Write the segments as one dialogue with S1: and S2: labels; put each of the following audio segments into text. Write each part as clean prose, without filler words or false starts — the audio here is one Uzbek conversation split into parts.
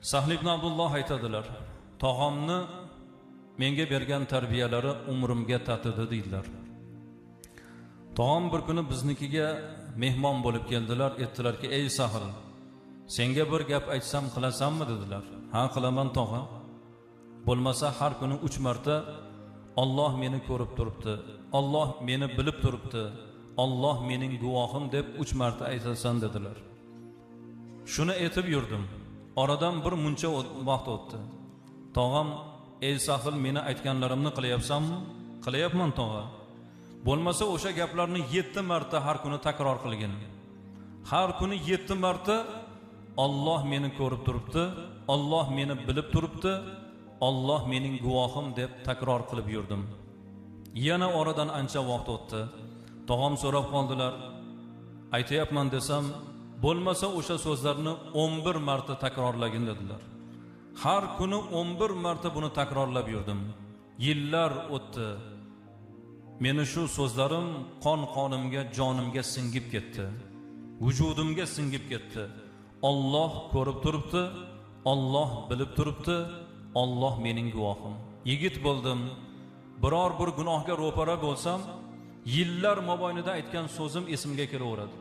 S1: Sahl ibn Abdulloh aytadilar, tog'amni menga bergan tarbiyalari umrimga tatidi deydilar. Tog'am bir kuni biznikiga mehmon bo'lib keldilar, aytdilarki, ey Sahl, senga bir gap aytsam qilasanmi dedilar. Ha, qilaman tog'a. Bo'lmasa har kuni 3 marta Alloh meni ko'rib turibdi, Alloh meni bilib turibdi, Alloh mening guvohim deb 3 marta aytasan dedilar. Shuni aytib yurdim. Oradan bir muncha vaqt o'tdi. Tog'am, ey Sahl, meni aytganlarimni qilyapsanmi? Qilyapman tog'a. Bo'lmasa o'sha gaplarni 7 marta har kuni takror qilgin. Har kuni 7 marta Alloh meni ko'rib turibdi, Alloh meni bilib turibdi, Alloh mening guvohim deb takror qilib yurdim. Yana oradan ancha vaqt o'tdi. Tog'am so'rab qoldilar. Aytayapman desam, bo'lmasa o'sha so'zlarni 11 marta takrorlagin dedilar. Har kuni 11 marta buni takrorlab yurdim. Yillar o'tdi. Meni shu so'zlarim qon-qonimga, jonimga singib ketdi. Vujudimga singib ketdi. Alloh ko'rib turibdi, Alloh bilib turibdi, Alloh mening guvohim. Yigit bo'ldim. Biror bir gunohga ro'para bo'lsam, yillar mobaynida aytgan so'zim esimga kelaveradi.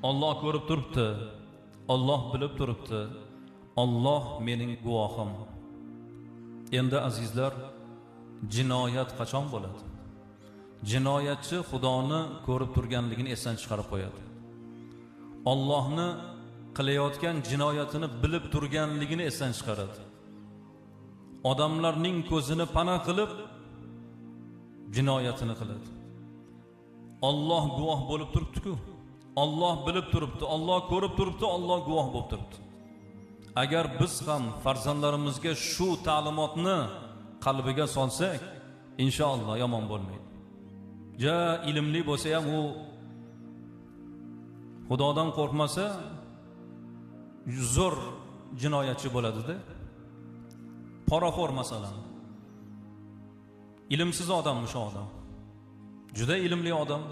S1: Alloh ko'rib turibdi, Alloh bilib turibdi, Alloh mening guvohim. Endi azizlar, jinoyat qachon bo'ladi? Jinoyatchi Xudoni ko'rib turganligini esdan chiqarib qo'yadi. Allohni qilayotgan jinoyatini bilib turganligini esdan chiqaradi. Odamlarning ko'zini panoh qilib jinoyatini qiladi. Alloh guvoh bo'lib turibdi-ku. Alloh bilib turibdi, Alloh ko'rib turibdi, Alloh guvoh bo'lib turibdi. Agar biz ham farzandlarimizga shu ta'limotni qalbiga solsak, inshaalloh yomon bo'lmaydi. Ja ilmli bo'lsa ham u Xudodan qo'rqmasa zo'r jinoyatchi bo'ladi-da. Poraxo'r masalan. Ilmsiz odammi shu odam? Juda ilmli odam.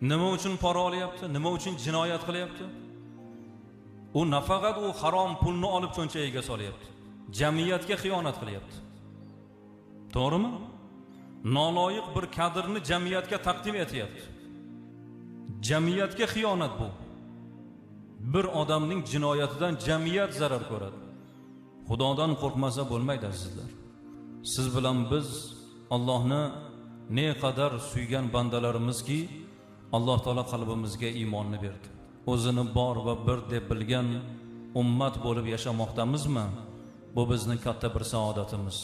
S1: Nima uchun pora olyapti? Nima uchun jinoyat qilyapti? U nafaqat u harom pulni olib cho'nchagiga solyapti, jamiyatga xiyonat qilyapti. To'g'rimi? Noloyiq bir kadrni jamiyatga taqdim etyapti. Jamiyatga xiyonat bu. Bir odamning jinoyatidan jamiyat zarar ko'radi. Xudodan qo'rqmasa bo'lmaydi azizlar. Siz bilan biz Allohni ne qadar suygan bandalarimizki, Alloh taolo qalbimizga iymonni berdi. O'zini bor va bir deb bilgan ummat bo'lib yashamoqdamizmi? Bu bizning katta bir saodatimiz.